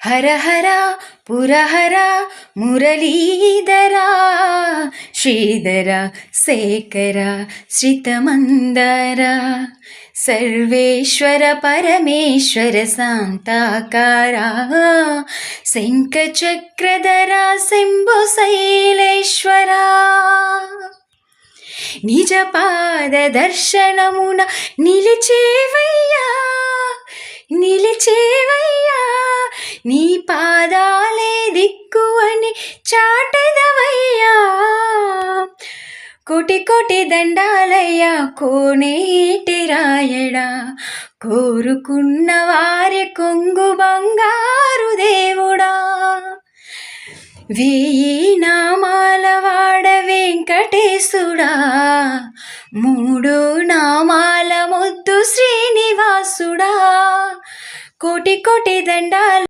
హర హర పురహర మురళీధరా శ్రీధర శేఖర శ్రితమందర సర్వేశ్వర పరమేశ్వర శాంతాకారా శంఖచక్రధర శంభు శైలేశ్వరా నిజ పాద దర్శనమున నిలిచేవయ్యా నీ పాదాలే దిక్కు అని చాటెదవయ్యా కోటి కోటి దండాలయ్యా కోనేటి రాయడా కోరుకున్న వారి కొంగు బంగారు దేవుడా వేయి నామాల వాడ వెంకటేశుడా మూడు నామాల ముద్దు శ్రీనివాసుడా కోటి కోటి దండాలు